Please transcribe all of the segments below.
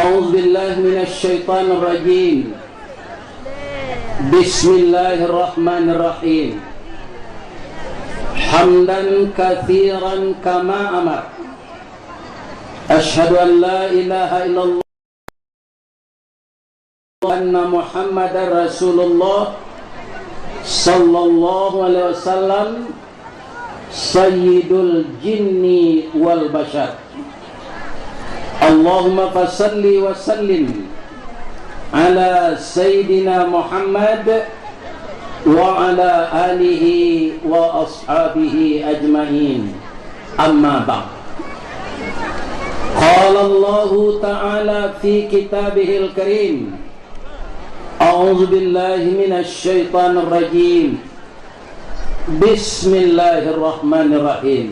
أعوذ بالله من الشيطان الرجيم. بسم الله الرحمن الرحيم. حمدا كثيرا كما أمر. أشهد أن لا إله إلا الله وأن محمد رسول الله صلى الله عليه وسلم سيد الجن والبشر. اللهم فصل وسلم على سيدنا محمد وعلى آله وأصحابه أجمعين. أما بعد. قال الله تعالى في كتابه الكريم: أعوذ بالله من الشيطان الرجيم. بسم الله الرحمن الرحيم.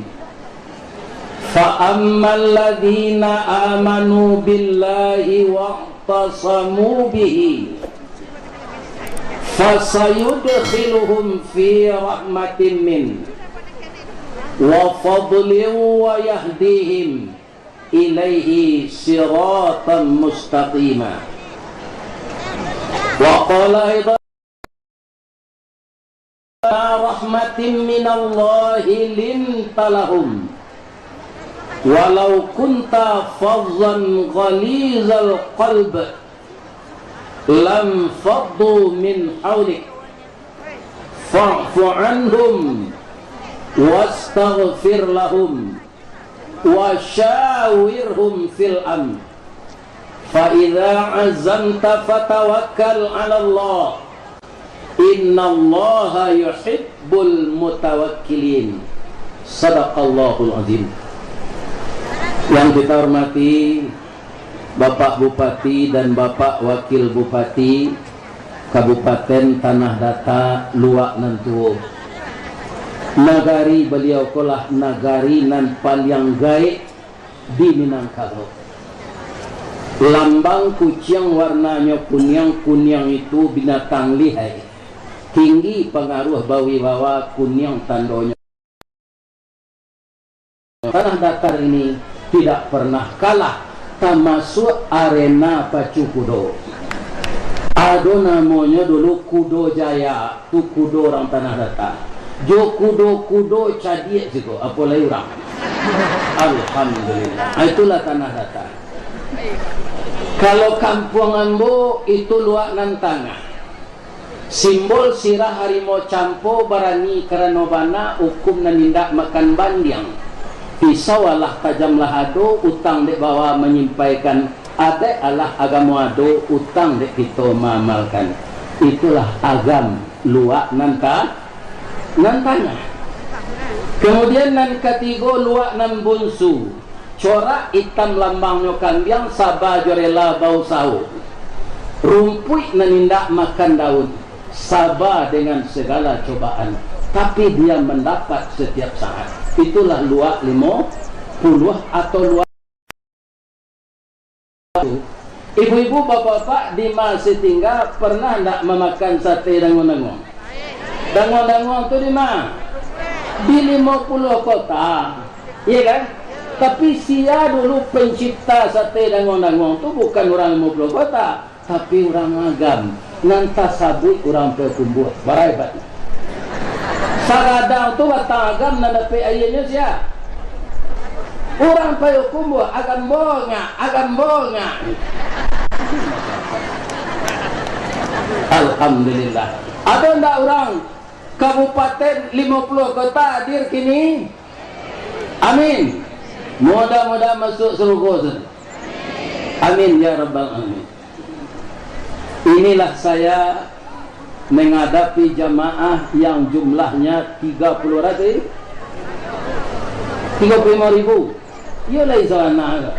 فأما الذين آمنوا بالله واعتصموا به فسيدخلهم في رحمة منه وفضل ويهديهم إليه صراطا مستقيما. وقال أيضا: رحمة من الله لنت لهم ولو كنت فظا غليظ القلب لم فضوا من حولك فاعف عنهم واستغفر لهم وشاورهم في الأمر فإذا عزمت فتوكل على الله إن الله يحب المتوكلين. Sadaqallahul azim. Yang kita hormati Bapak Bupati dan Bapak Wakil Bupati Kabupaten Tanah Datar Luak Nantuo. Nagari beliau kolah nagari nan paling gaib di Minangkabau. Lambang kucing warnanya kuning itu binatang lihai. Tinggi pengaruh bawi bawa kuning tandonya. Tanah Datar ini tidak pernah kalah termasuk arena pacu kudo. Ada namanya dulu Kudo Jaya, tu kudo orang Tanah Datar. Jo kudo cadia situ, apalagi orang. Alhamdulillah. Itulah Tanah Datar. Kalau kampung Ambo itu luak nan tangah. Simbol sirah harimau campo barani karanobana hukum nanindak makan bandiang. Pisau Allah tajamlah ado utang dek bawa menyampaikan adek Allah agama ado utang dek kita mamalkan. Itulah agam luak nanta nantanya. Kemudian nan ketiga luak nan bunsu. Corak hitam lambangnya kambing sabah jorela bau sau. Rumput nanindak makan daun. Sabar dengan segala cobaan, tapi dia mendapat setiap saat. Itulah luak 50 atau luak. Ibu-ibu, bapak-bapak di masih tinggal pernah tidak memakan sate dangon-dangon? Dangon-dangon itu di mana? Di 50 kota, iya kan? Tapi sia dulu pencipta sate dangon-dangon itu bukan orang 50 kota, tapi orang agam. Nanta sabut orang perkumbuh baraibat. Saradang tu batang agam nanda pe ayahnya sia. Orang perkumbuh agam bonga. Alhamdulillah. Ada ndak orang kabupaten 50 kota hadir kini? Amin. Mudah-mudahan masuk surga. Amin ya rabbal alamin. Inilah saya menghadapi jamaah yang jumlahnya 35.000. Iyalah isana.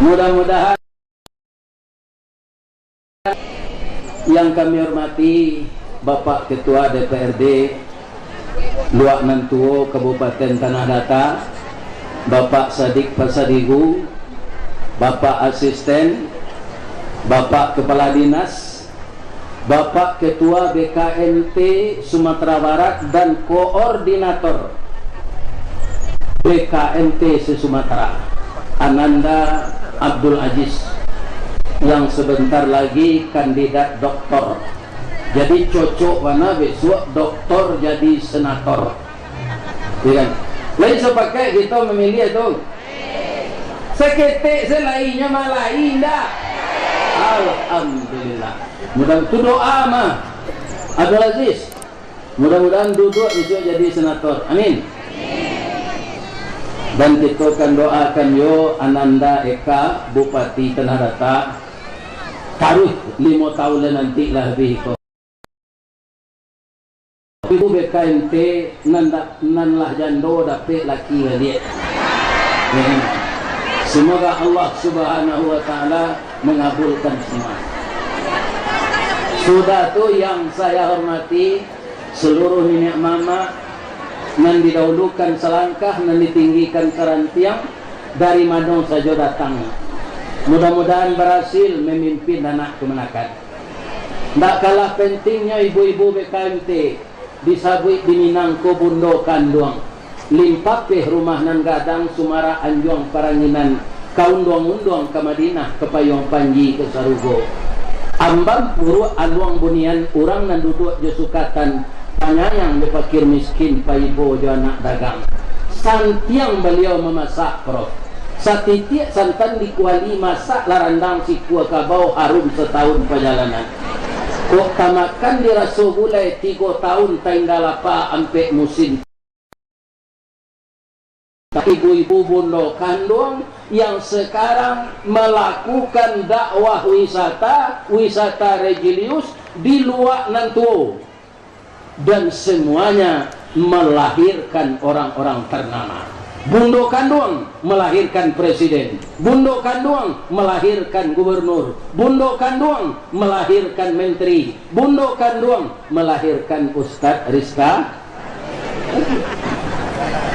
Mudah-mudahan yang kami hormati Bapak Ketua DPRD Luak Nantuo Kabupaten Tanah Datar, Bapak Sadik Pasadigu, Bapak Asisten, Bapak Kepala Dinas, Bapak Ketua BKNT Sumatera Barat dan Koordinator BKNT se-Sumatera. Ananda Abdul Aziz yang sebentar lagi kandidat doktor. Jadi cocok mana besok doktor jadi senator. Ya. Lain sepakai kita memilih itu. Seketik selainnya malah indah. Alhamdulillah. Mudah-mudahan itu doa mah Abdul Aziz. Mudah-mudahan duduk besok jadi senator. Amin. Dan kita akan doakan yo Ananda Eka Bupati Tanah Datar taruh 5 tahun nanti lah lebih ko. Ibu BKMT nan lah jando dapet laki dia. Semoga Allah Subhanahu wa taala mengabulkan semua. Sudah tu yang saya hormati seluruh nenek mama nan didahulukan selangkah, nan ditinggikan serantiang dari mana saja datang. Mudah-mudahan berhasil memimpin anak kemenakan. Tak kalah pentingnya ibu-ibu BKMT disabui di Minangko Bundo Kanduang. Limpapeh rumah nan gadang Sumara Anjuang Paranginan kaunduang-unduang ke Madinah ke Payung Panji ke Sarugo. Ambang puru aluang bunian orang nan duduk je sukatan panyayang di fakir miskin paibo jo anak dagang. Santiang beliau memasak prof. Satitiak santan dikuali masak larandang si kuah kabau harum setahun perjalanan. Kok tamakan di raso gulai 3 tahun tinggal apa ampe musim. Ibu-ibu Bundo Kanduang yang sekarang melakukan dakwah wisata religius di luar Nantuo, dan semuanya melahirkan orang-orang ternama. Bundo Kanduang melahirkan presiden, Bundo Kanduang melahirkan gubernur, Bundo Kanduang melahirkan menteri, Bundo Kanduang melahirkan Ustadz Rizka.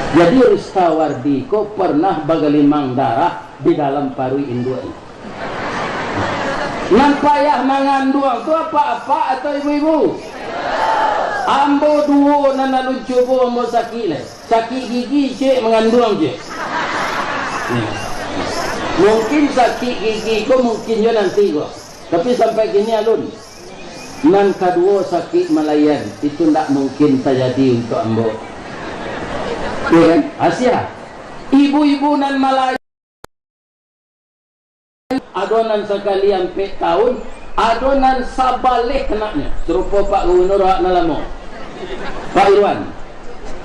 Jadi Rizka Wardiko pernah bagalimang darah di dalam parui induan. Nan payah manganduang tu apa-apa atau ibu-ibu? Ambo duo nan lalu coba ambo sakit le. Sakit gigi cik mengandung je. Mungkin sakit gigi ko mungkin yo nanti ko. Tapi sampai kini alun. Nan kedua sakit malayan itu tidak mungkin terjadi untuk ambo. Ya kan? Asia. Ibu-ibu nan Malaya adonan sekali sampai tahun, adonan sabaleh kenaknya. Serupa Pak Gubernur hak nalamo. Pak Irwan.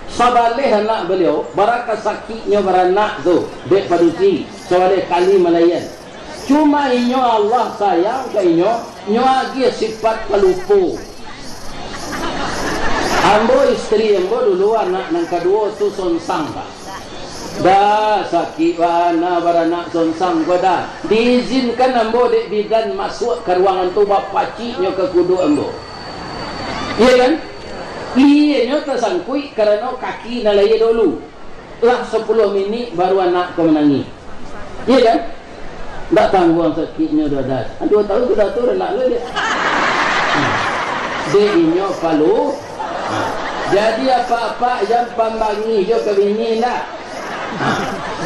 Sabaleh anak beliau, barakah sakitnya beranak tu, dek padusi, soalnya kali Malayan. Cuma inyo Allah sayang ke inyo, inyo lagi sifat pelupu. Ambo istri ambo dulu anak nang kedua tu sonsang pak. Dah sakit wana beranak sonsang ko dah. Diizinkan ambo dek bidan masuk ke ruangan tu bap paciknya ke kudu ambo. Iya kan? Iya nyo tersangkui kerana kaki nalaya dulu. Lah 10 minit baru anak ko menangi. Iya kan? Tak tanggung sakitnya dah. 2 tahun sudah tu anak lo dia. Dek inyo palu. Jadi apa-apa yang pambangi jo ke bini nak.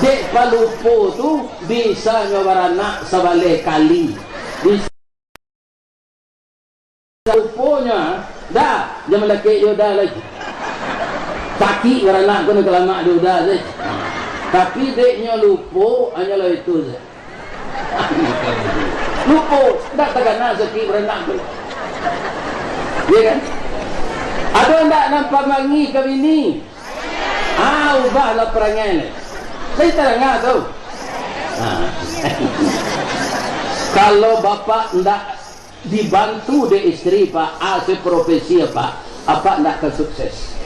Dek palupo tu bisa nyobaranak sebalik kali. Bisa paluponya dah jangan laki yo dah lagi. Sakit beranak kena kelamak dia dah je. Tapi deknya lupo hanya lo itu je. Lupo tak terkena sakit beranak tu. Ya kan? Ada tak nampak mangi ke bini? Ubahlah perangai ni. Saya tak dengar tu. Kalau bapak tak dibantu di isteri pak, seprofesi pak, apa tak akan sukses.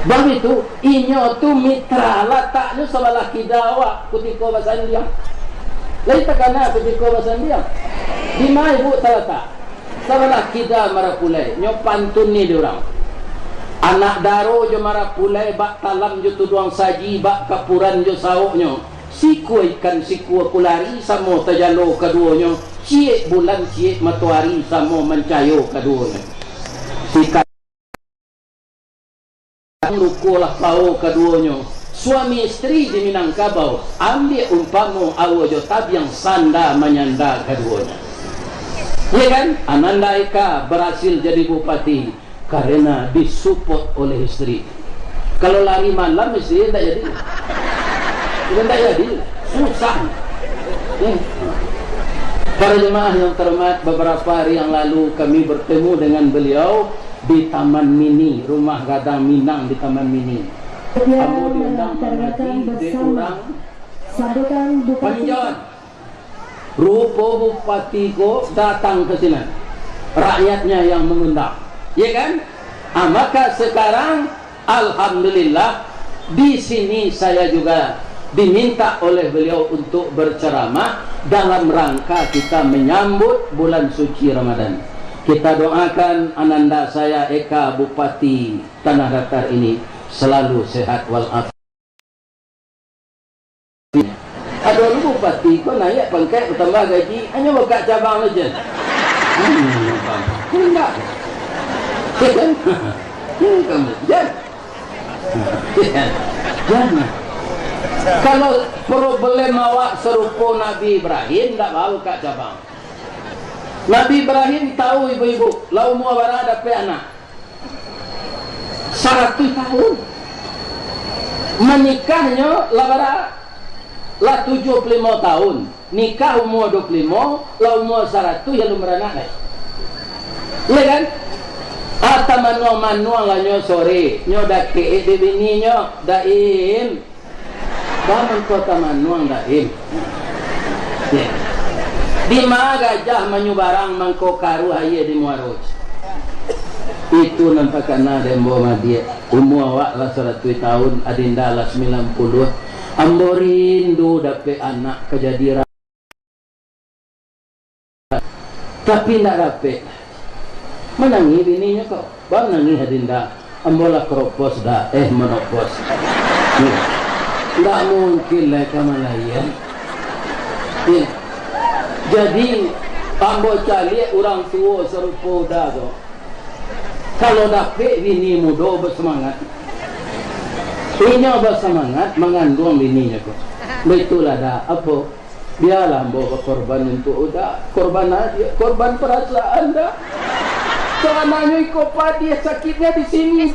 Sebab itu, inyo tu mitra letaknya sebelah kidawak ketika bahasa dia. Lain tak kena ketika bahasa dia. Di mana ibu terletak? Sebelah kita marapulai, nyo pantun ni diorang. Anak daro jo marapulai, bak talam jo tuduang saji, bak kapuran jo sauknyo. Siku ikan siku kulari, samo terjalo keduanya. Ciek bulan, ciek matahari, samo mencayo keduanya. Sikan lukulah pau keduanya. suami istri di Minangkabau ambil umpamu awojo tabiang sanda menyanda keduanya. Ya kan? Ananda Eka berhasil jadi bupati karena disupport oleh istri. Kalau lari malam istri tidak jadi. Tidak jadi. Susah. Para jemaah yang terhormat, beberapa hari yang lalu kami bertemu dengan beliau di Taman Mini, rumah Gadang Minang di Taman Mini. Kamu diundang mengaji di orang Penjon. Rupa bupati ko datang ke sini, rakyatnya yang mengundang, ya kan? Maka sekarang alhamdulillah di sini saya juga diminta oleh beliau untuk berceramah dalam rangka kita menyambut bulan suci Ramadan. Kita doakan ananda saya Eka Bupati Tanah Datar ini selalu sehat walafiat. Ada lu bupati kau naik pangkat bertambah gaji hanya buka cabang aja. Enggak. Kan? Kamu jangan. Kalau problem awak serupa Nabi Ibrahim tak mau buka cabang. Nabi Ibrahim tahu ibu-ibu, lau umur berapa anak? 100 tahun. Menikahnya lah 75 tahun. Nikah umur 25, lah umur 100 ya lu beranak. Iya kan? Ata manuang lah nyo sore, nyo dak ke di bini nyo daim. Bangun kota manuang daim. Ya. Di mana gajah menyubarang mangko karu aye di muaroj. Itu nampak kena dembo madia. Umur awak lah 100 tahun, adinda lah 90. Ambo rindu dapat anak kejadian, tapi tidak dapat. Menangi bininya kok, bang nangi adinda. Ambo lah keropos dah, menopos. Tidak mungkin lah kamalayan. Ya. Jadi ambo cari orang tua serupa dah tu. Kalau dapat bini muda bersemangat. Ini bersemangat mengandung bininya kok. Betul ada apa? Biarlah bawa korban untuk udah korban aja, korban perasaan dah. Soalnya ikut dia sakitnya di sini.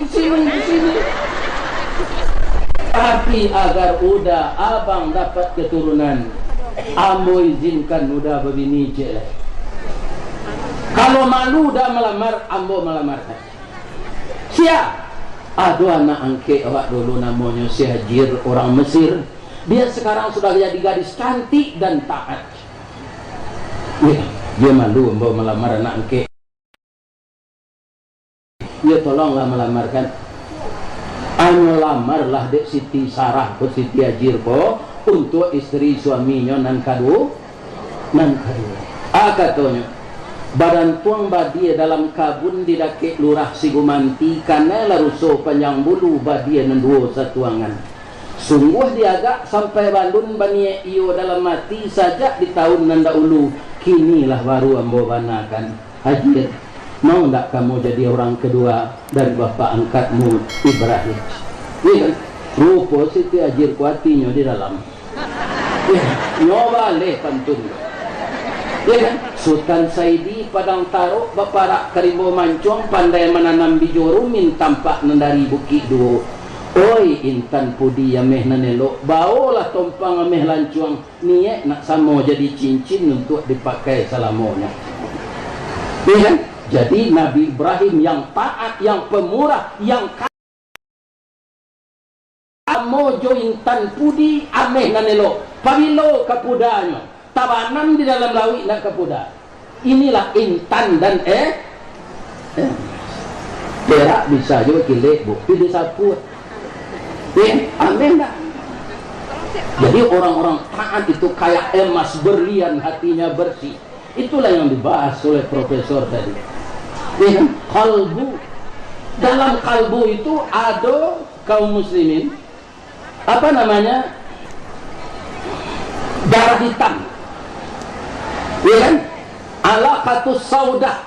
Tapi agar udah abang dapat keturunan, ambo izinkan udah begini je. Kalau malu dah melamar, ambo melamarkan. Siap. Aduh anak angke awak dulu namanya si Hajir orang Mesir. Dia sekarang sudah jadi gadis cantik dan taat. Ya, dia malu membawa melamar anak angke. Dia tolonglah melamarkan. Lamarlah Dek Siti Sarah ke Siti Hajir po untuk istri suaminya nan kadu. Katanya badan tuang badia dalam kabun didake lurah Sigumanti karena laruso panjang bulu badia nenduo satuangan. Sungguh diagak sampai bandun bania iyo dalam mati saja di tahun nanda ulu. Kinilah baru ambo banakan. Hajir, mau tak kamu jadi orang kedua dari bapak angkatmu Ibrahim? Iya, rupa Siti Hajir kuatinya di dalam. Nyoba leh pantun. Ya kan? Sultan Saidi Padang Taro Baparak Karimbo Mancong pandai menanam bijoro min tampak nandari bukit duo. Oi intan pudi ameh nanelo baolah tompang ameh lancuang niat nak samo jadi cincin untuk dipakai salamonya. Ya kan? Jadi Nabi Ibrahim yang taat, yang pemurah, yang mojo intan pudi ameh nanelo pabilo kapudanya. Tabanan di dalam lawi nak kepuda. Inilah intan dan perak bisa juga kilek bu, pilih sapu. Amin dah. Jadi orang-orang taat itu kayak emas berlian, hatinya bersih. Itulah yang dibahas oleh profesor tadi. Kalbu, dalam kalbu itu ada kaum muslimin apa namanya darah hitam. Ya kan? Alaqatus saudah.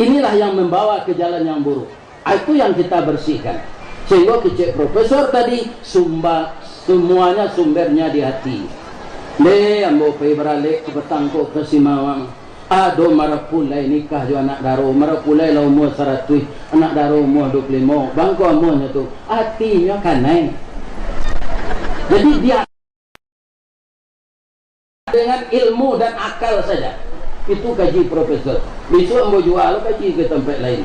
Inilah yang membawa ke jalan yang buruk. Itu yang kita bersihkan. Sehingga kecek profesor tadi semuanya sumbernya di hati. Le ambo pay beralik ke petangko ke Simawang. Ado marapulai nikah jo anak daro, marapulai la umur 100, anak daro umur 25. Bangko umurnya tu hatinya kanai. Jadi dia dengan ilmu dan akal saja. Itu kaji profesor. Besok ambo jual kaji ke tempat lain.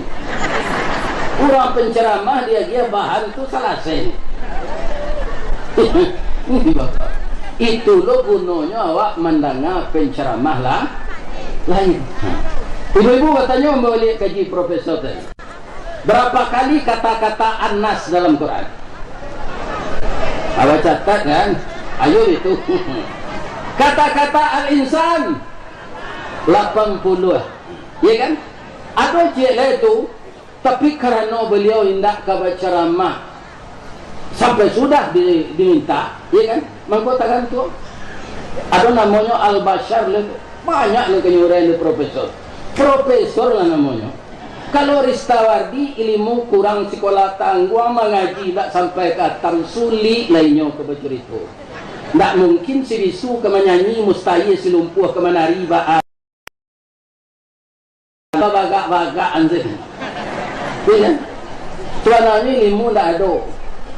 Kurang penceramah dia bahan itu selesai. Itu lo gunanya awak mendengar penceramah lah lain. Ibu-ibu katanya mau lihat kaji profesor tadi. Berapa kali kata-kata An-Nas dalam Quran? Awak catat kan? Ayo itu. Kata-kata Al-Insan 80, ya kan? Ada cik itu. Tapi karena beliau hendak ke ceramah sampai sudah diminta, ya kan? Mengkotakan tu. Ada namanya Al-Bashar, banyak le kenyuran di profesor. Profesor lah namanya. Kalau Ristawardi ilmu kurang sekolah tangguh mengaji tak sampai ke tamsuli lainnya ke bercerita. Tak mungkin si bisu ke menyanyi mustahil si lumpuh ke menari ba'a. Bagak-bagak anjir. Ya, tuananya ilmu tak ada.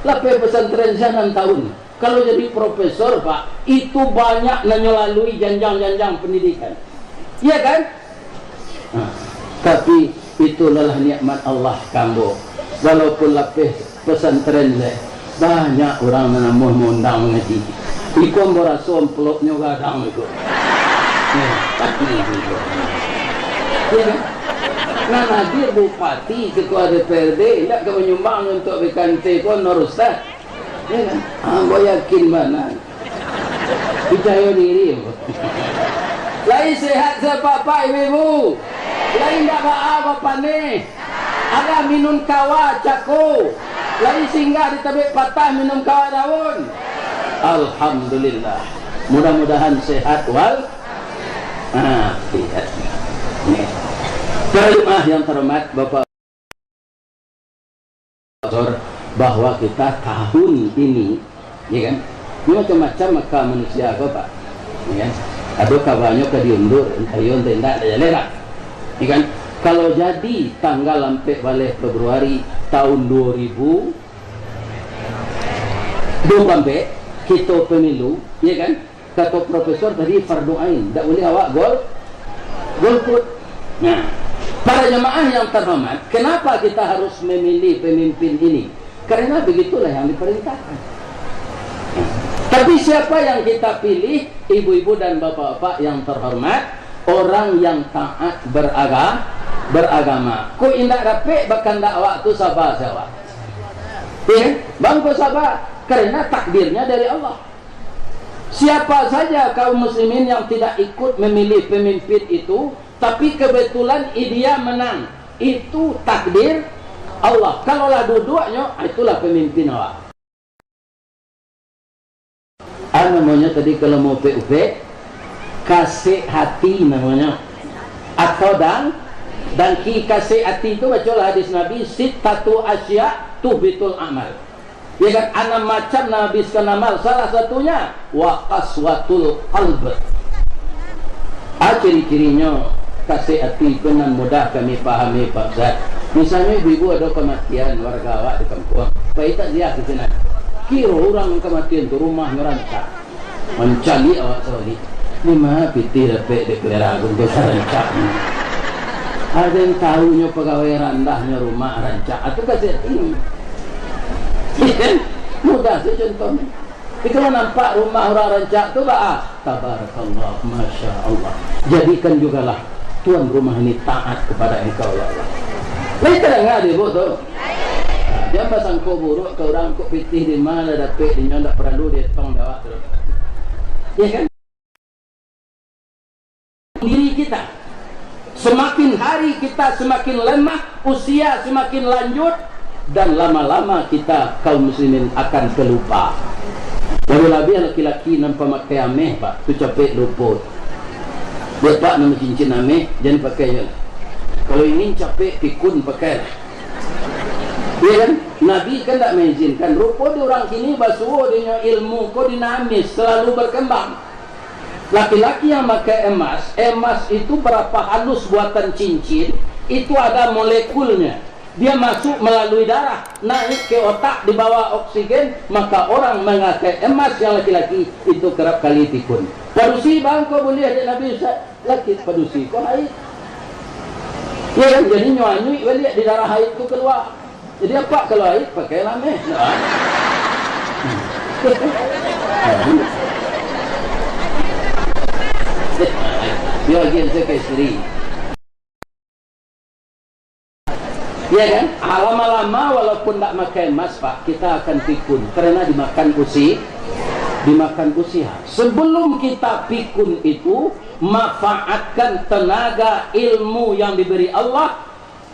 Lepas pesantren saya 6 tahun. Kalau jadi profesor Pak, itu banyak melalui jenjang-jenjang pendidikan. Iya kan? Tapi itulah nikmat Allah kambo. Walaupun lepas pesantren saya, banyak orang menamuh mengundang ngaji. Ikut berasum peluknya gadang itu. Iya kan? Nah, dia bupati, ketua DPRD, tidak ke menyumbang untuk BKNT pun Ustaz. Ya kan? Ambo yakin mana? Percaya diri. Lain sehat sepapa ibu-ibu. Lain tak apa-apa ni. Ada minum kawa cako. Lain singgah di tebik patah minum kawa daun. Alhamdulillah. Mudah-mudahan sehat wal. Lihat. Nih. Jemaah yang terhormat Bapak bahwa kita tahun ini, ya kan, ini macam-macam maka manusia kau Pak, ya kan, ada kabarnya ke diundur, ayo tidak ada lera, ya kan. Kalau jadi tanggal sampai balik Februari tahun 2000 sampai kita pemilu, ya kan, kata profesor tadi fardu ain, tak boleh awak golput. Nah, para jemaah yang terhormat, kenapa kita harus memilih pemimpin ini? Karena begitulah yang diperintahkan. Tapi siapa yang kita pilih? Ibu-ibu dan bapak-bapak yang terhormat, orang yang taat beragama. Ku indak rapik bahkan dakwah tu sabar sahabat. Ya, bangku sabar karena takdirnya dari Allah. Siapa saja kaum muslimin yang tidak ikut memilih pemimpin itu, tapi kebetulan dia menang, itu takdir Allah. Kalaulah dua-duanya, itulah pemimpin awak. Namanya tadi kalau mau PUP, kasih hati namanya. Atau dan kasih hati itu bacalah hadis Nabi, sittatu asya tuhbitul amal. Ya kan, 6 macam nabiskan amal. Salah satunya wa qaswatul qalb. Ciri-cirinya kasih hati dengan mudah kami pahami Pak Zat. Misalnya ibu ada kematian warga awak di kampung, baik tak dia ke sana. Kira orang kematian tu rumah ngerancak, mencari awak sorry. Lima piti dapat deklarasi untuk rancak. Ada yang tahunya pegawai randahnya rumah rancak. Atau kasih hati. Mudah sih contohnya. Tapi kalau nampak rumah orang rancak tu tabarakallah, masya Allah. Jadikan jugalah tuan rumah ini taat kepada engkau ya Allah. Lain terdengar dia buat tu. Dia pasang kau buruk ke orang kau pitih di mana dapat dia tak perlu dia tong dawat tu. Ya kan? Diri kita semakin hari kita semakin lemah, usia semakin lanjut. Dan lama-lama kita kaum muslimin akan terlupa. Lebih-lebih laki-laki nampak pakai ameh Pak, tu capek luput. Dia Pak nama cincin ameh, jangan pakai je. Kalau ingin capek pikun pakai. Ya kan? Nabi kan tak mengizinkan. Rupa di orang kini basuh dia ilmu kau dinamis selalu berkembang. Laki-laki yang pakai emas, emas itu berapa halus buatan cincin, itu ada molekulnya. Dia masuk melalui darah, naik ke otak, di bawah oksigen, maka orang memakai emas yang laki-laki itu kerap kali pikun. Padusi bang, kau boleh ada Nabi laki padusi, kau haid. Ya kan? Jadi nyuai balik di darah haid itu keluar. Jadi apa kalau haid? Pakai lameh. Dia lagi saya ke isteri. Ya kan? Lama-lama walaupun tak makan emas pak, kita akan pikun karena dimakan usia. Sebelum kita pikun itu, manfaatkan tenaga ilmu yang diberi Allah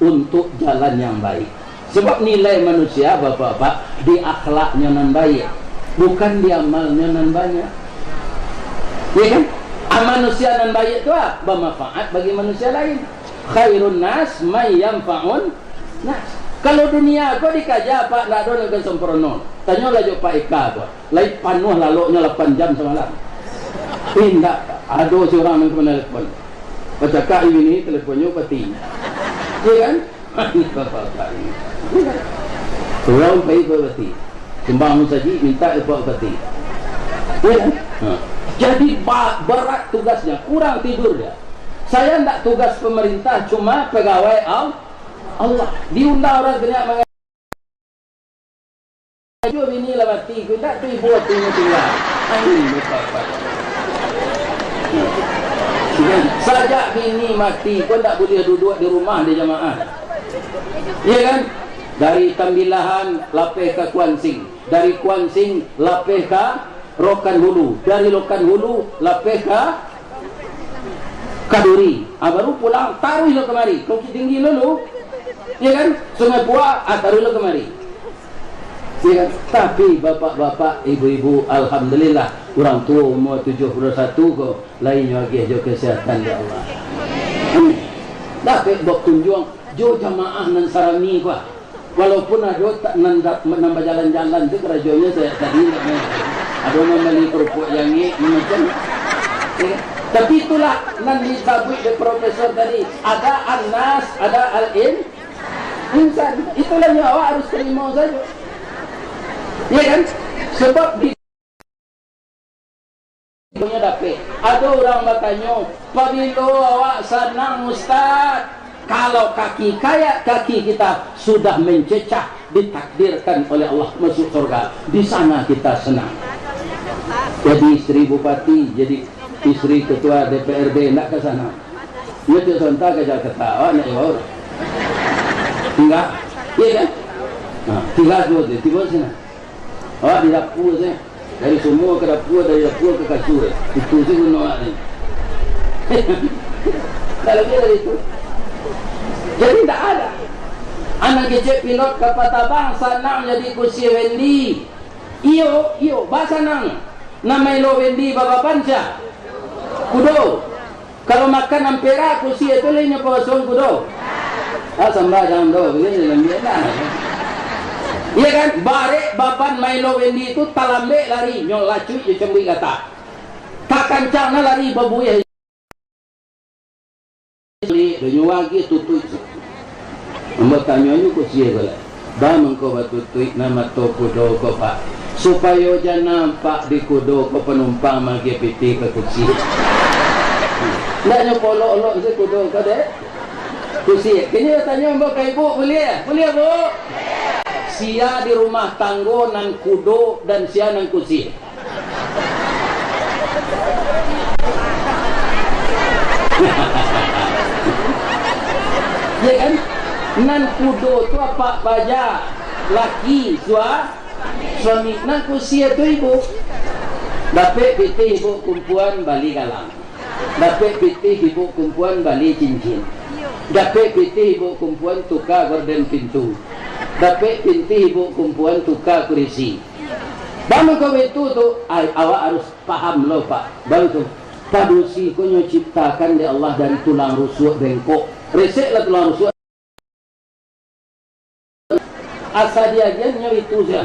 untuk jalan yang baik. Sebab nilai manusia bapak-bapak di akhlaknya nan baik, bukan di amalnya nan banyak. Ya kan? Manusia nan baik itu bermanfaat bagi manusia lain. Khairun nas may yanfa'un nas. Kalau dunia kau dikaja pak nak ada dengan sempurna. Tanya lah jo Pak Eka apa. Lain panuh laloknya 8 jam semalam. Tidak ada seorang yang kena telefon. Pacakak ini teleponnya pati. Ya kan? Ini bapak-bapak ini. Ya kan? Orang baik pati. Sembang saji minta lepak pati. Ya kan? Jadi berat tugasnya, kurang tidur dia. Saya tidak tugas pemerintah, cuma pegawai Allah. Diundang orang banyak mengatakan ini lah mati, tidak tu ibu hatinya tinggal. Ini bapak-bapak. Sajak bini mati, kau tak boleh duduk di rumah di jamaah. Ya kan? Dari Tambilahan lapeh ke Kuansing, dari Kuansing lapeh ke Rokan Hulu, dari Rokan Hulu lapeh ke Kaduri. Baru pulang taruh lo kemari. Kau tinggi dulu, ya kan? Sungai Puak, taruh lo kemari. Ya kan? Tapi bapak-bapak, ibu-ibu, alhamdulillah, orang tua umur 71 kok lainnya lagi jo kesehatan ya Allah. Dapat bok tunjung jo jamaah nan sarami kok. Walaupun ada tak nambah jalan-jalan tu kerajanya saya tadi ada membeli kerupuk yang ini macam. Ya. Tapi itulah nan disebut oleh profesor tadi, ada an-nas, ada al-in insan. Itulah yang awak harus terima saja. Ya kan? Sebab di punya dapat. Ada orang bertanya, "Pabilo awak senang Ustaz?" Kalau kaki kayak kaki kita sudah mencecah, ditakdirkan oleh Allah masuk surga. Di sana kita senang. Jadi istri bupati, jadi istri ketua DPRD nak ke sana. Dia tu sontak ke Jakarta, awak nak jawab. Tinggal, iya kan? Tinggal tu, tiba sana. Awak di dapur saya, dari semua ke dapur, dari dapur ke kasur. Itu sih guna awak ni. Tak lebih dari itu. Jadi tak ada. Anak kecil pilot kapal tabang senang jadi kursi Wendy. Iyo, bahasa nang. Nama ilo Wendy bapa panca. Kudo. Kalau makan ampera kursi itu lainnya pasang kudo. Sambal jangan do, begini lembek lah. Iya kan? Barek bapan Milo Wendy itu talambe lari, nyol lacu je cembui kata. Tak kancana lari babuya. Dunyo lagi tutui. Ambo tanya nyu ko siya gala. Ba man ko batutui nama to kudo ko pa. Supaya jangan nampak di kudo ko penumpang magipiti ke kursi. Ndak nyo polo-olo se kudo ka de. Kursi. Kini tanya ambo ka ibu boleh? Boleh bu? Sia di rumah tanggo nan kudo dan sia nan kursi. Ya kan? Nan kudo tu apa baja laki suami, nan kursi tu ibu. Dapat piti ibu kumpuan bali galang. Dapat piti ibu kumpuan bali cincin. Dapat piti ibu kumpuan tukar gorden pintu. Dapat piti ibu kumpuan tukar kursi. Baru kau itu tu awak harus paham lo pak. Baru tu padusi kau nyo ciptakan di Allah dari tulang rusuk bengkok. Resek lah tulang rusuk. asa dia aja nyo itu saja.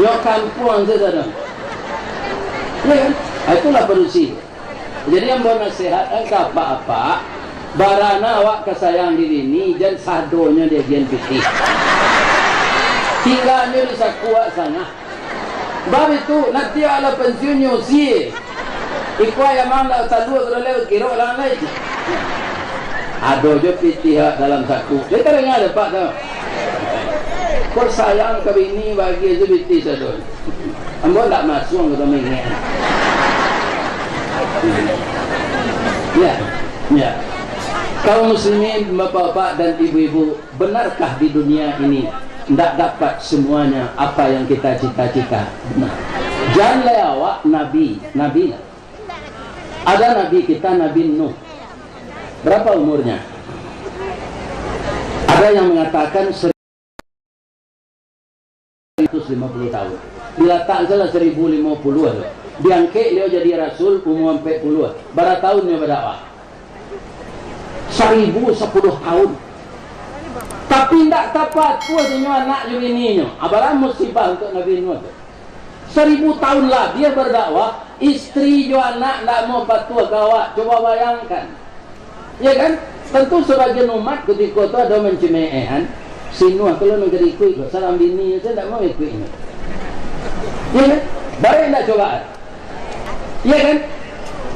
Nyo kampung saja. Ya kan? Itulah berusi. Jadi yang mau nasihat engkau apa-apa, barana awak kesayang diri ini dan sadonya dia gian putih. Tinggalnya bisa kuat sana. Bab itu nanti ala pensiun nyosi. Ikwa yang mana satu terlalu kira orang lain. Ado je putih dalam satu. Dia terdengar ada pak tahu. Kau sayang ke bini bagi je putih sado. Ambo tak masuk ke dalam ini. Ya. Kaum muslimin, bapak-bapak dan ibu-ibu, benarkah di dunia ini tidak dapat semuanya apa yang kita cita-cita? Benar. Jangan lewat nabi. Ada nabi kita, Nabi Nuh. Berapa umurnya? Ada yang mengatakan 150 tahun. Bila tak salah 1050 ada. Diangkat dia jadi rasul umur 40. Berapa tahunnya berdakwah? 1010 tahun. Tapi tidak tepat puas dengan anak juga ini. Abalah musibah untuk Nabi Nuh. 1000 tahun lah dia berdakwah. Istri juga anak tidak mau patuh kawat. Coba bayangkan. Ya kan? Tentu sebagian umat ketika itu ada mencemehan. Si Nuh kalau nak ikut salam bini saya tidak mau ikut ini. Ya kan? Baik tidak cobaan. Ya kan?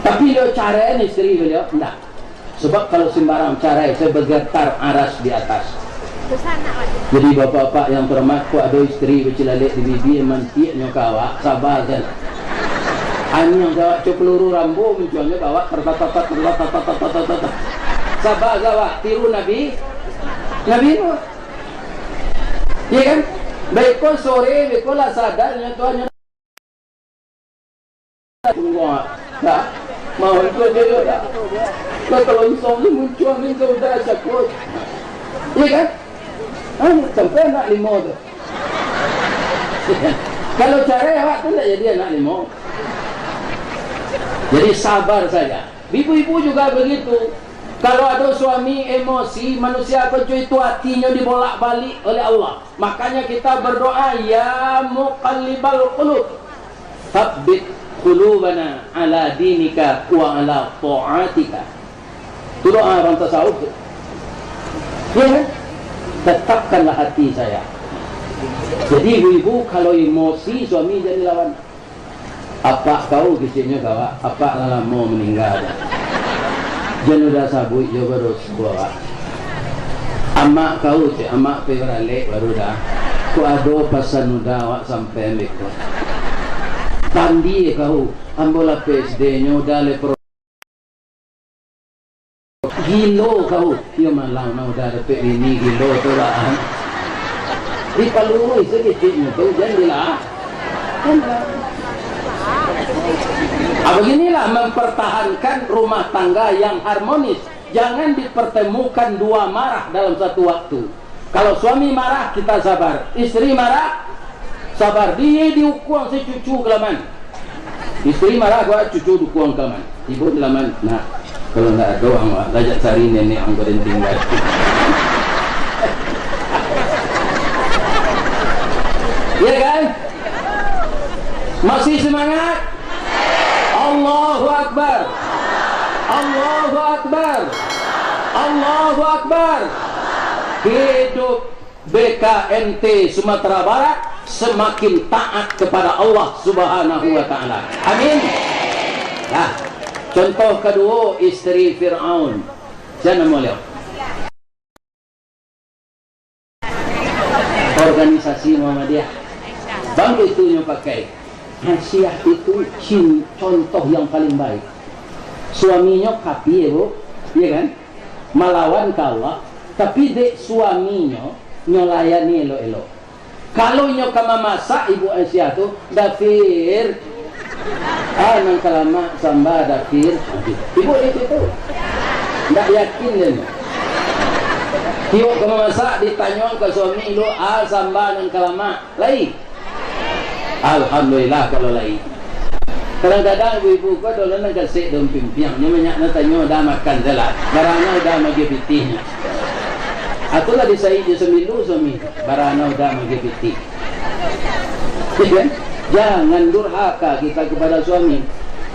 Tapi dia carain istri beliau tidak. Sebab kalau sembarang carai saya bergetar aras di atas. Jadi bapak-bapak yang terhormat, kau ada istri bercilalek di bibi mantiaknya kawak sabar kan. Hanya kawak cuk peluru rambu menjualnya kawak tertatat. Sabar kawak tiru Nabi Nuh. Ya kan? Baik kau sore, baik kau lah sadarnya tuannya. Tak mau itu dia tak. Kalau insong ni muncul ni kau dah cakap. Ya kan? Sampai nak 5 tu. Kalau cara awak tu tak jadi anak 5. Jadi sabar saja. Ibu-ibu juga begitu. Kalau ada suami emosi, manusia kecuali itu hatinya dibolak-balik oleh Allah. Makanya kita berdoa, ya muqallibal qulub, tsabbit qulubana ala dinika wa ala ta'atika. Itu doa orang tasawuf. Ya, tetapkanlah hati saya. Jadi ibu-ibu kalau emosi suami jadi lawan. Apa kau kisahnya kawa? Apa lala mau meninggal? Jangan dah sabui juga terus bawa. Amak kau cik, amak peralek baru dah. Ku ado pasan udah awak sampai mikro. Pandi kau, ambola PSD-nya udah lepro. Gilo kau, dia malang nak udah dapat ini gilo tu lah. Di palui sedikitnya tu janganlah. Beginilah mempertahankan rumah tangga yang harmonis. Jangan dipertemukan dua marah dalam satu waktu. Kalau suami marah kita sabar, istri marah sabar. Dia diukuang si cucu kelaman. Istri marah gua cucu diukuang kelaman. Ibu kelaman. Nah, kalau tidak ada orang lajak cari nenek yang kau tinggal. Ya kan? Masih semangat? Allahu Akbar. Allahu Akbar. Allahu Akbar. Hidup BKNT Sumatera Barat semakin taat kepada Allah Subhanahu wa taala. Amin. Nah, contoh kedua istri Firaun. Jangan mulia. Organisasi Muhammadiyah. Bang itunya pakai. Hasiah itu contoh yang paling baik. Suaminya kapi bu, ya kan? Melawan kalah, tapi dek suaminya nyolayani elo-elo. Kalau nyo kama masak ibu Aisyah tu, dafir. Nang kalama samba dafir. Ibu itu tu, tak yakin dia. Ibu kama masak ditanya ke suami lu, samba nang kalama, lain. Alhamdulillah kalau lain. Kadang-kadang ibu-ibu kau dulu nak kasih daun pimpiang. Dia banyak nak tanya dah makan jelas. Barangnya dah bagi pitihnya. Atulah disai je semilu suami barana udah magipiti. Jangan durhaka kita kepada suami.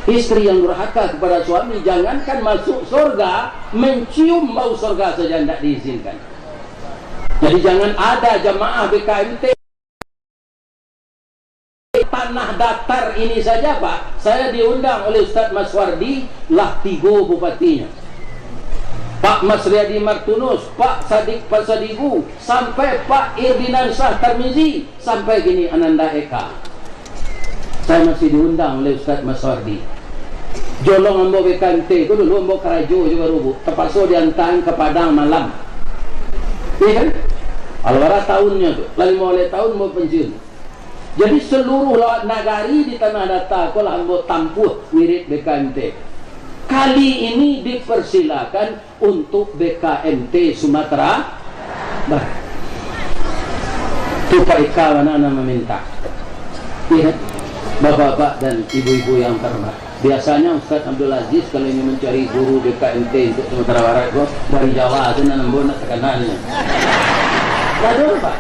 Istri yang durhaka kepada suami, jangankan masuk surga, mencium bau surga saja tidak diizinkan. Jadi jangan ada jamaah BKMT tanah datar ini saja Pak. Saya diundang oleh Ustaz Maswardi lah 3 bupatinya, Pak Mas Riyadi Martunus, Pak Sadik Pasadigu, sampai Pak Irdinansyah Tarmizi, sampai gini Ananda Eka. Saya masih diundang oleh Ustaz Maswardi. Jolong ambo BKMT itu dulu ambo karajo juga rubu. Terpaksa diantarin ke Padang malam. Iya kan? Alwara tahunnya tu, lalu mulai tahun mau pensiun. Jadi seluruh lawat nagari di tanah datar ko lah ambo tampuh wirid BKMT. Kali ini dipersilakan untuk BKMT Sumatera Barat. Tu Pak Ika mana meminta. Iya. Bapak-bapak dan ibu-ibu yang terhormat, biasanya Ustaz Abdul Aziz kalau ingin mencari guru BKMT untuk Sumatera Barat kok dari Jawa itu nanam nak terkenalnya. Ada Pak?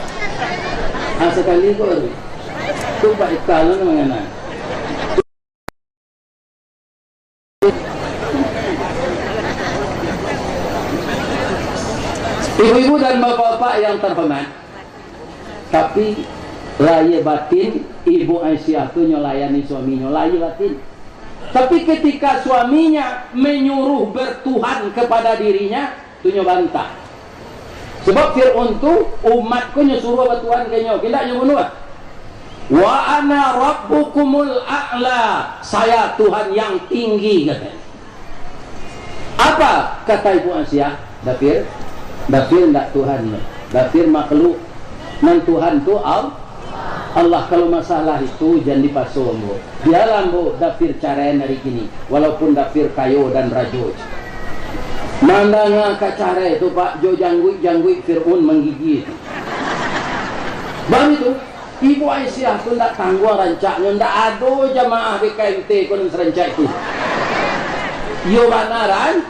Sekali kok itu Pak Iqbal mengenai. Ibu-ibu dan bapak-bapak yang terhormat, tapi laya batin Ibu Aisyah tu nyolayani suaminya, laya batin. Tapi ketika suaminya menyuruh bertuhan kepada dirinya, tu bantah. Sebab Fir'aun tu umatku nyuruh bertuhan kenyok, tidak nyuruh. Wa ana rabbukumul a'la, saya Tuhan yang tinggi katanya. Apa kata Ibu Aisyah? Dafir tidak Tuhan, Dafir makhluk. Dan Tuhan tu Allah. Kalau masalah itu jangan dipasung bu. Biarlah bu dafir carain dari kini. Walaupun dafir kayo dan rajo. Mandangnya ke cara itu Pak Jo jangguit Fir'aun menggigit. Bang itu Ibu Aisyah tu tidak tangguh rancaknya. Tidak ada jamaah BKMT konon serancak itu. Yo manaran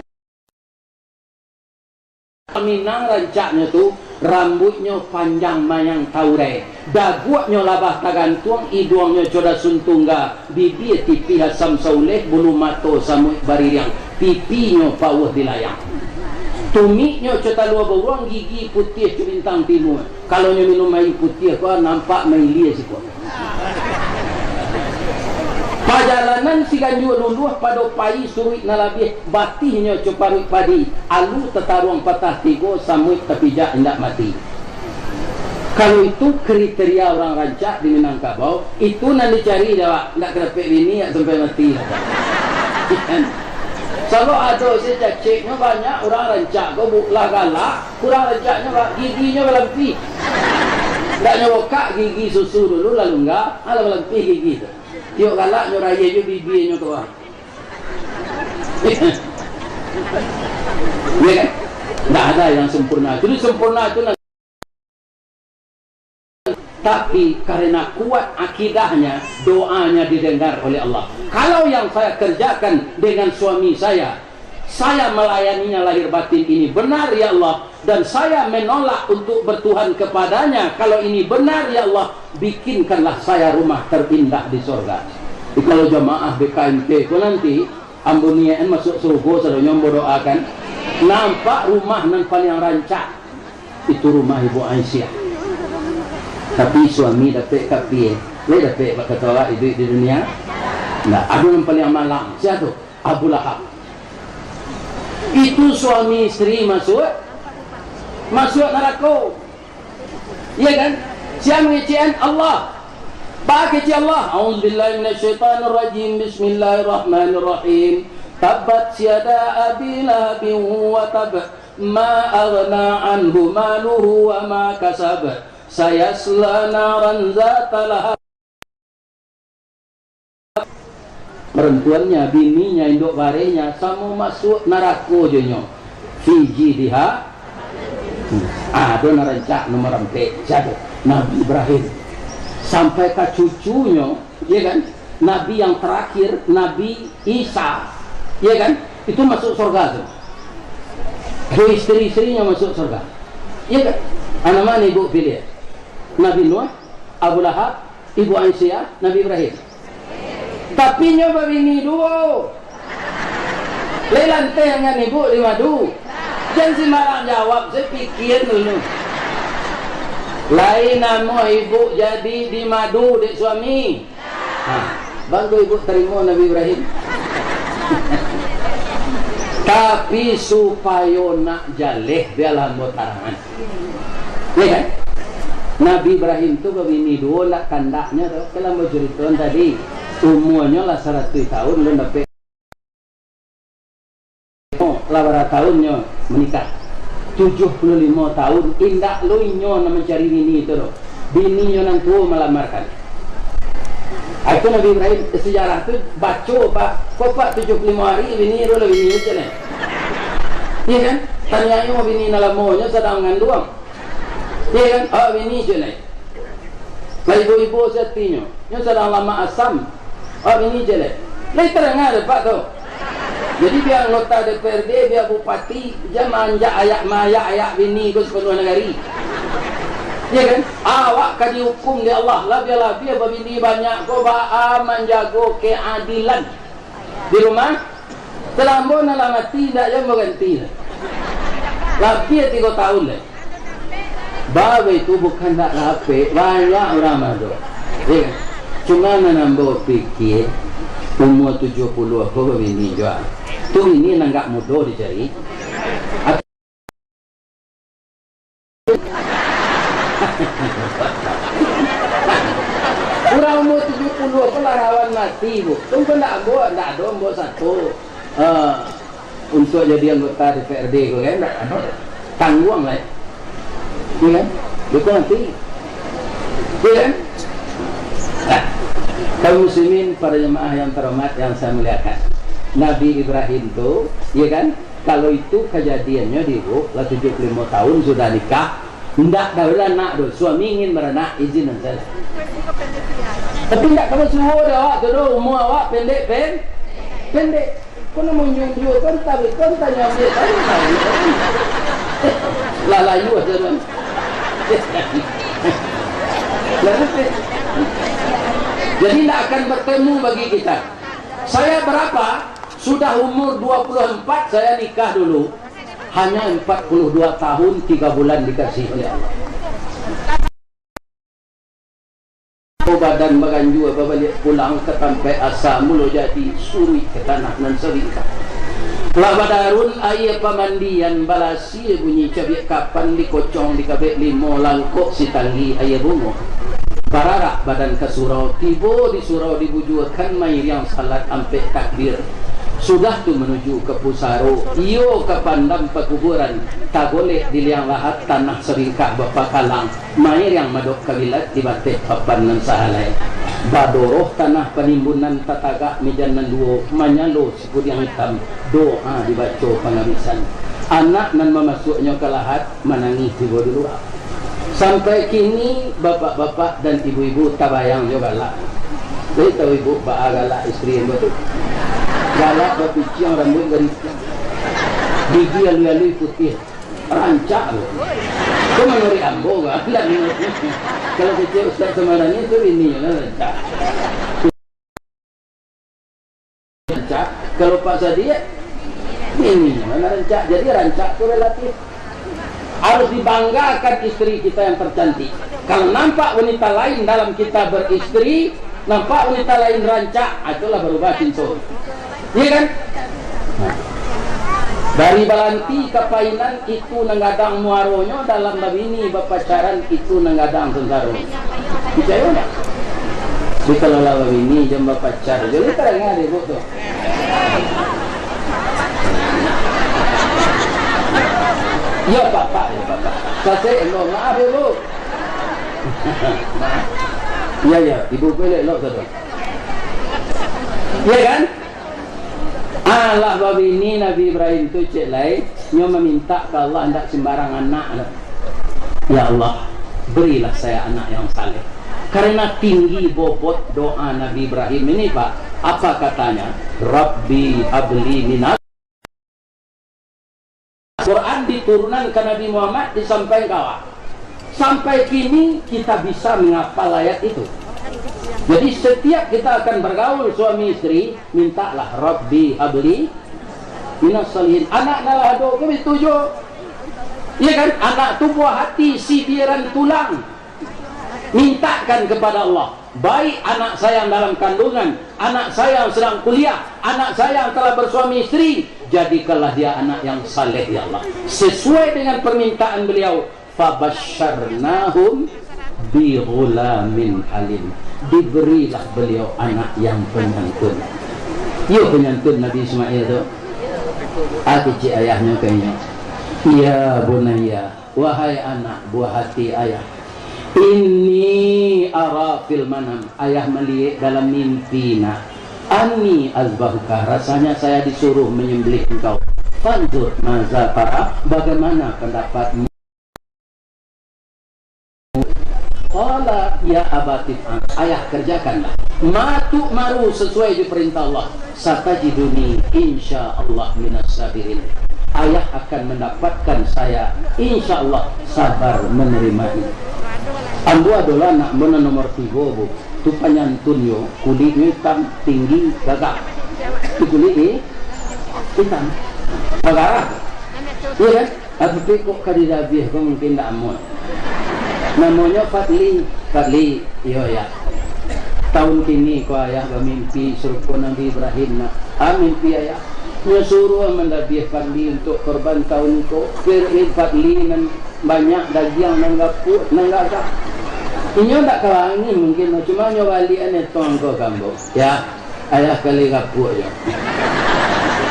Minang rancaknya tu rambutnya panjang mayang taure, daguaknya labah tagantuang, hidungnya coda suntungga, bibir tipi hasam sauleh, bulu mato samui baririang, pipinya pawah dilayang, tumiknya cota luar beruang, gigi putih bintang timur. Kalau nyo minum air putih kau nampak mailia sih kau. Pajalanan si ganju luluh pada pai suruit nalabih batihnya coparut padi alu tetaruang patah tigo samui terpijak hendak mati. Kalau itu kriteria orang rancak di Minangkabau, itu nanti cari jawab nak kerapik bini sampai mati. Kalau ada si caciknya banyak orang rancak kau buklah galak, kurang rancaknya giginya melampi. Tak nyokak gigi susu dulu lalu enggak, ala melampi gigi tu. Tiok galak nyoraya je bibirnya ke bawah. Ya kan? Tak ada yang sempurna. Jadi sempurna itu tapi karena kuat akidahnya, doanya didengar oleh Allah. Kalau yang saya kerjakan dengan suami saya melayaninya lahir batin ini benar ya Allah, dan saya menolak untuk bertuhan kepadanya. Kalau ini benar ya Allah, bikinkanlah saya rumah terindah di surga. Jadi kalau jamaah BKMT itu nanti ambunian masuk surga, saya nyombo doakan, nampak rumah nan paling rancak itu rumah Ibu Aisyah. Tapi suami dapat kapie, dia dapat kata duit di dunia. Nah, ada yang paling malang, siapa tu? Abu Lahab. Itu suami istri masuk neraka. Iya kan? Siapa ngecian Allah? Bagi Allah. A'udzubillahi minasyaitonirrajim. Bismillahirrahmanirrahim. Tabbat yada abi lahabin wa tab, ma aghna anhu maluhu wa ma kasab, sayasla naran zata lahab. Perempuannya, bininya, induk barenya sama masuk neraka je nyo. Fiji diha. Ada narancak nomor 4 siapa? Nabi Ibrahim. Sampai ke cucunya, ya kan? Nabi yang terakhir, Nabi Isa, ya kan? Itu masuk surga tuh. Istri-istrinya masuk surga. Iya kan? Anak mana ibu pilih? Nabi Nuh, Abu Lahab, Ibu Aisyah, Nabi Ibrahim. Tapi nyoba bini dua. Lelantai dengan ibu di madu. Jangan si marah jawab, saya pikir dulu. Lain nama ibu jadi di madu dek suami. Bangga ibu terima Nabi Ibrahim. Tapi supaya nak jaleh biarlah botarangan. Ya kan? Nabi Ibrahim tu bini dua lah kandaknya tu. Kalau mau cerita tadi umurnya lah 100 tahun lu dapat 8 tahunnya menikah. 75 tahun indak lu inyo nak mencari bini itu loh. Bini yang tua melamarkan. Itu Nabi Ibrahim sejarah tu baca pak. Kau pak 75 hari bini dulu bini je nih. Iya kan? Tanya mau bini nalamonya sedang ngandung. Iya kan? Oh bini je nih. Lah ibu-ibu setinya, yang sedang lama asam. Oh bini je nih. Lah terang ada pak tu. Jadi biar anggota DPRD, biar bupati, dia manja ayak bini ke sepenuh negari. Ya kan? Awak kan dihukum di Allah lah biarlah biar bini banyak kau menjago keadilan di rumah. Terlambat nak mati tak jam berganti. Lapis 3 tahun lah. Bab itu bukan tak lapis, banyak orang madu. Ya kan? Cuma menambah fikir umur 70 kau bini jual. Tu ini enggak mudah dicari. Orang umur 70 tu larawan mati bu. Tu pun tak ada satu untuk jadi anggota DPRD tu kan, tak ada tanggung lah. Ya kan? Itu nanti. Ya kan? Kaum muslimin, para jemaah yang terhormat yang saya muliakan. Nabi Ibrahim tu, ya kan? Kalau itu kejadiannya di lah 75 tahun sudah nikah, tidak dah beranak tu, suami ingin beranak izin dan salah. Tapi tidak kamu suruh dah awak tu, umur awak pendek. Kau nak menjunjung kan tapi kau tanya dia tadi lalayu aja kan. Jadi tidak akan bertemu bagi kita. Saya berapa? Sudah umur 24 saya nikah dulu. Hanya 42 tahun 3 bulan dikasih oleh Allah. Badan baganju apa balik pulang ke sampai asal mulu jadi suri ke tanah nan serika. Lah badarun ayah pamandian balasi bunyi cabik kapan dikocong di kabek limo langkok si tanggi ayah bungo. Bararak badan ke surau tibo di surau dibujukan mair yang salat ampe takbir. Sudah tu menuju ke Pusaro, iyo ke pandang pekuburan, tak boleh di liang lahat tanah seringkah bapa kalang, mair yang madok kabilat di batik papan nan sahalai. Badoroh tanah penimbunan tataga mejanan duo, manyalo siput yang hitam, doa dibaca pengabisan. Anak nan memasuknya ke lahat menangis tiba dulu. Sampai kini bapak-bapak dan ibu-ibu tabayang juga lah. Jadi tahu ibu galak istri yang betul. Galak berpiciang rambut garis, gigi alu-alu putih, rancak loh. Kau menuri ambo kan? Kalau kecil Ustaz Semarang itu ini lah rancak. Rancak. Kalau Pak Sadia ini mana rancak. Jadi rancak itu relatif. Harus dibanggakan istri kita yang tercantik. Kalau nampak wanita lain dalam kita beristri, nampak wanita lain rancak, itulah berubah cinta. Iya kan? Nah. Dari balanti ke painan itu nenggadang muaronya dalam babini berpacaran itu nenggadang sensaro. Percaya tak? Di kalau babini jam berpacar, jadi terang ada ibu tu. Ya bapak, ya bapak. Saya elok, maaf ya bu. Ya, ibu boleh elok tu. Ya kan? Allah babi ini Nabi Ibrahim tu cek lain, dia meminta ke Allah hendak sembarang anak. Ya Allah, berilah saya anak yang saleh. Karena tinggi bobot doa Nabi Ibrahim ini Pak, apa katanya? Rabbi habli minal Quran diturunkan ke Nabi Muhammad disampaikan kawan. Sampai kini kita bisa menghafal ayat itu. Jadi setiap kita akan bergaul suami istri, mintalah Rabbi habli minas salihin. Anak nalah doa kami setuju. Ya kan? Anak tu buah hati, sidiran tulang. Mintakan kepada Allah. Baik anak saya yang dalam kandungan, anak saya yang sedang kuliah, anak saya yang telah bersuami istri, jadikanlah dia anak yang saleh ya Allah. Sesuai dengan permintaan beliau, fabasyarnahum bi ghulamin alim. Diberilah beliau anak yang penyantun. Ya penyantun Nabi Ismail tu. Kecil ayahnya kayaknya. Ya bunaya, wahai anak buah hati ayah. Inni ara fil manam, ayah melihat dalam mimpi nak. Ani azbahuka, rasanya saya disuruh menyembelih engkau. Fanzur maza para, bagaimana pendapatmu? Qala ya abatif an, ayah kerjakanlah. Matu maru sesuai di perintah Allah. Satajiduni insyaallah minas sabirin. Ayah akan mendapatkan saya insyaallah sabar menerima ini. Ambu adalah nak mana nomor 3 bu. Tu penyantun yo, kulitnya hitam, tinggi, gagah. Tu kulit hitam, bergarah. Iya kan? Tapi kok kadidabih kok mungkin tak amun. Namanya Fadli, iya ya. Tahun kini ko ayah bermimpi serupa Nabi Ibrahim nak. Mimpi ayah. Nya suruh mendabih Fadli untuk korban tahun ko. Kira Fadli nan banyak daging nang gapuk, nang gagah. Inyo tak kalangi mungkin cuma nyo balik ane tuang ko kambo. Ya, ayah kali gapuk je.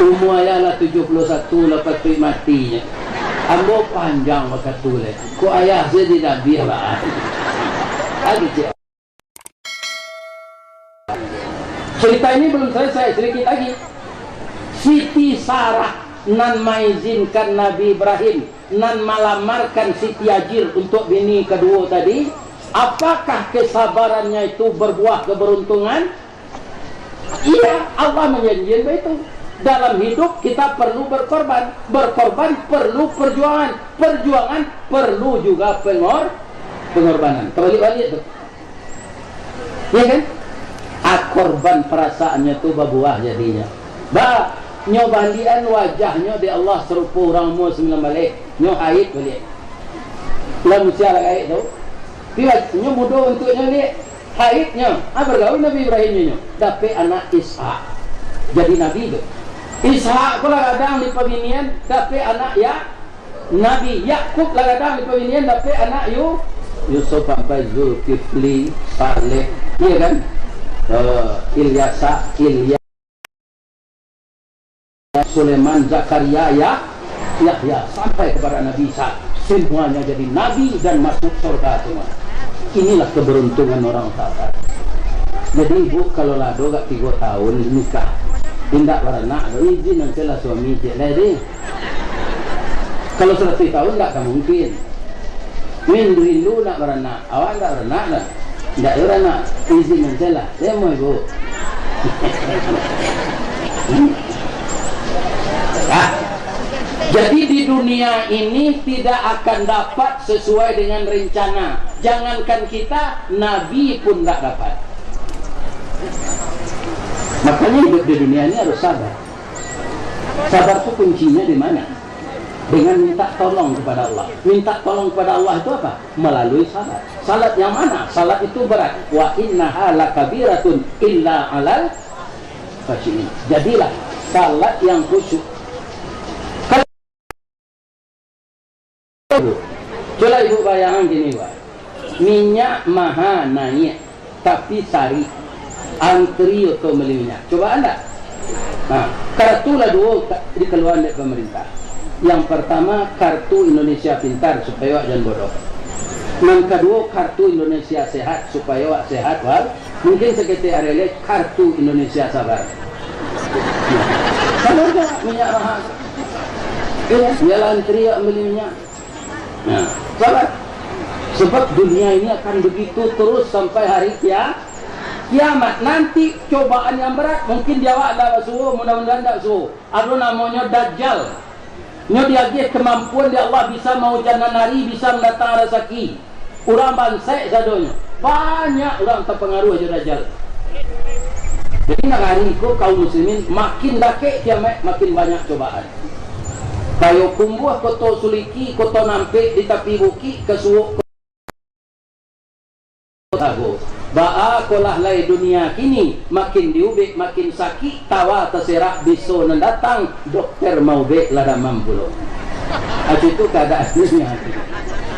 Umur ayah lah 71 lepas tu matinya. Ambo panjang maka tulis. Ko ayah saya tidak biar. Lagi cik. Cerita ini belum selesai, sedikit lagi. Siti Sarah nan mengizinkan Nabi Ibrahim, nan melamarkan Siti Hajir untuk bini kedua tadi. Apakah kesabarannya itu berbuah keberuntungan? Iya, Allah menjanjikan itu. Dalam hidup kita perlu berkorban. Berkorban perlu perjuangan. Perjuangan perlu juga pengorbanan. Kebalik-balik itu. Ya kan? Korban perasaannya itu berbuah jadinya. Nyobalian wajahnya di Allah serupa orang umur 9 balik. Nyo haid balik. Lah mesti ada haid tu. Nyo mudah untuknya ni haidnya. Bergaul Nabi Ibrahim nyo. Dapat anak Ishak. Jadi Nabi tu. Ishak pula kadang di pembinian dapat anak ya Nabi. Yakub lah kadang di pembinian dapat anak Yusuf sampai Zulkifli, Saleh. Iya kan? Ilyasa, Sulaiman, Zakaria, Yahya sampai kepada Nabi Isa. Semuanya jadi nabi dan masuk surga semua. Inilah keberuntungan orang sabar. Jadi ibu kalau lado gak 3 tahun nikah, tindak beranak, izin nanti lah suami je lady. Kalau 100 tahun tak mungkin. Min rindu nak beranak, awak tak beranak lah. Tak beranak, izin nanti lah. Dia mau ibu. Jadi di dunia ini tidak akan dapat sesuai dengan rencana. Jangankan kita, Nabi pun tak dapat. Makanya hidup di dunia ini harus sabar. Sabar itu kuncinya di mana? Dengan minta tolong kepada Allah. Minta tolong kepada Allah itu apa? Melalui salat. Salat yang mana? Salat itu berat. Wa innaha lakabiratun illa alal khashiin. Jadilah salat yang khusyuk. Coba ibu bayangkan gini Pak. Minyak maha naik, tapi sari antri untuk beli minyak. Coba anda. Nah, kartu lah 2 dikeluarkan dari pemerintah. Yang pertama kartu Indonesia Pintar supaya awak jangan bodoh. Yang kedua kartu Indonesia Sehat supaya awak sehat wal. Mungkin sekitar hari kartu Indonesia Sabar. Sabar tak minyak mahal. Dia antri awak beli minyak. Nah, sabar. Sebab dunia ini akan begitu terus sampai hari kiamat. Nanti cobaan yang berat mungkin dia awak tak suruh, mudah-mudahan tak suruh. Ada namanya Dajjal. Nyo diagih kemampuan dia Allah bisa mau jalan nari, bisa mendatang rezeki. Urang bansai sadonya. Banyak orang terpengaruh aja Dajjal. Jadi nak hari itu kaum muslimin makin dakik kiamat makin banyak cobaan. Kayo kumbuh koto suliki, koto nampik di tepi bukit kesuuk tahu. Ba'a kolah lai dunia kini makin diubik makin sakit tawa terserak biso datang dokter mau bek lada mampulo. Aji itu keadaan dunia.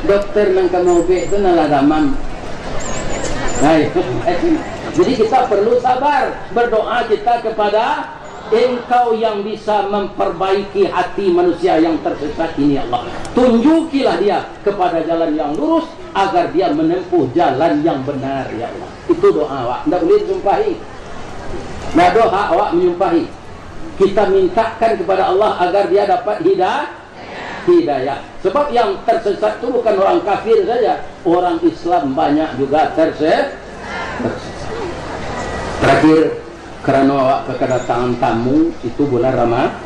Dokter nang mau bek itu nalada mam. Jadi kita perlu sabar berdoa kita kepada Engkau yang bisa memperbaiki hati manusia yang tersesat ini Allah. Tunjukilah dia kepada jalan yang lurus agar dia menempuh jalan yang benar ya Allah. Itu doa awak. Tidak boleh disumpahi. Nah doa awak menyumpahi. Kita mintakan kepada Allah agar dia dapat hidayah. Sebab yang tersesat itu bukan orang kafir saja. Orang Islam banyak juga tersesat. Terakhir, kerana awak kedatangan tamu itu bulan Ramadan,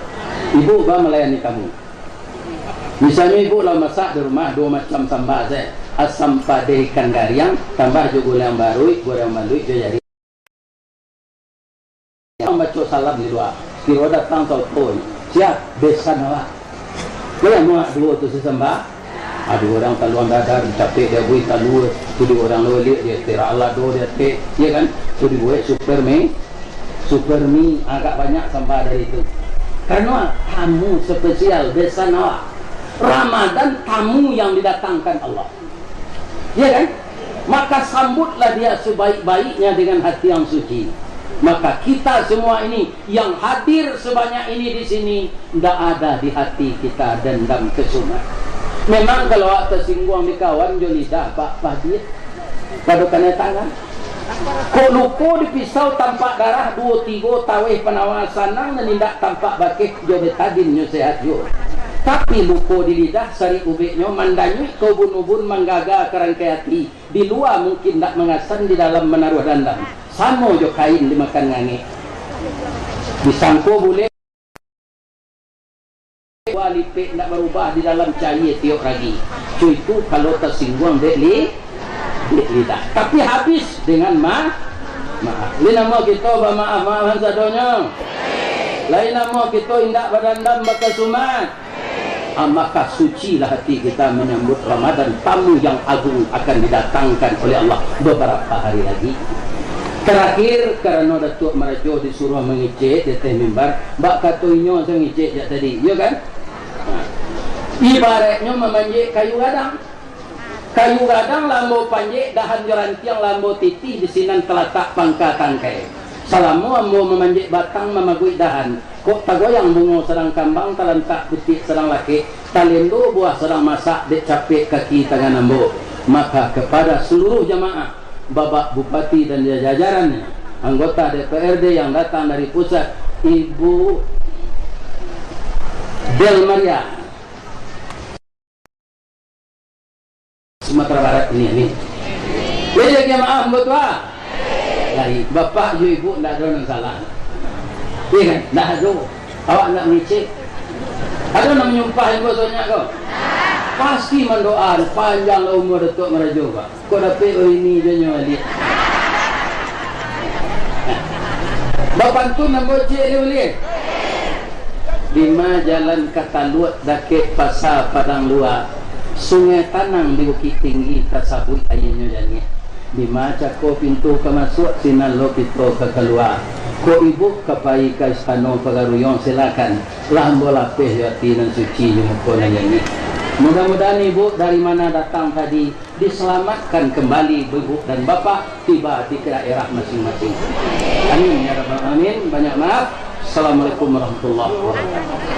ibu bah melayani kamu. Misalnya ibu lah masak di rumah 2 macam sambal saya, asam padeh ikan gariang, tambah juga gula yang baru, goreng malu dia jadi. Yang baca salam di doa, kira datang sauto, siap besan awak. Boleh muak dua tu sesembah. Ada orang taluan dadar, capek dia buat talu, tu di orang luar dia tera Allah do dia te, ya kan? Tu dibuat super mie agak banyak sampai dari itu. Karena tamu spesial besan awak. Ramadan tamu yang didatangkan Allah. Ya kan? Maka sambutlah dia sebaik-baiknya dengan hati yang suci. Maka kita semua ini yang hadir sebanyak ini di sini tidak ada di hati kita dendam kesumat. Memang kalau awak tersinggung di kawan jo lidah pak dia pada kena tangan. Kok luko dipisau tampak darah 2-3 tawih penawasan nang nindak tampak bakih jo betadin nyo sehat jo. Tapi luko di lidah sari ubiknya mandanyui kau bun-bun menggaga kerangkai hati. Di luar mungkin tak mengasan, di dalam menaruh dandang. Sama jo kain dimakan ngangi. Disangko boleh walipik nak berubah di dalam cair tiok lagi. So itu kalau tersinggung dek lidah. Tapi habis dengan maaf. Lain nama kita bermaaf-maafan sadonya. Lain nama kita indak berdendam bakal sumat. Maka sucilah hati kita menyambut Ramadan, tamu yang agung akan didatangkan oleh Allah beberapa hari lagi. Terakhir, karena Datuk Merajo disuruh mengicik di atas mimbar, bak katuinyo saya ngicik je tadi, ya kan? Ibaratnya memanjik kayu gadang. Kayu gadang lambo panjik, dahan jorantiang lambo titih, di sinan telatak pangka tangkai. Salamu ambo memanjik batang memagui dahan. Kok tagoyang bungo sedang kambang, talantak putih sedang laki, talindo buah sedang masak, dek capek kaki tangan ambo. Maka kepada seluruh jamaah, Bapak Bupati dan jajarannya, anggota DPRD yang datang dari pusat, Ibu Del Maria Sumatera Barat ini. Jadi jamaah anggota lagi bapak ju ibu tidak ada yang salah, iya kan? Tidak ada. Awak nak ngicik, ada nak menyumpah yang bosnya kau? Pasti mendoa panjang umur Datuk Merajo pak. Kau dapat ini je nyali. Bapak tu nak bocik ni boleh. 5 jalan kata luat dakik pasar Padang Luar, sungai Tanang di Bukit Tinggi tersabut airnya jani. 5 cako pintu ke masuk, sinan lo pintu ke keluar. Ko ibu kapai ke istana Pagaruyon, silakan. Lambo lapih hati dan suci muka jani. Mudah-mudahan ibu dari mana datang tadi diselamatkan kembali ibu dan bapak tiba di daerah masing-masing. Amin ya rabbal alamin. Banyak maaf. Assalamualaikum warahmatullahi wabarakatuh.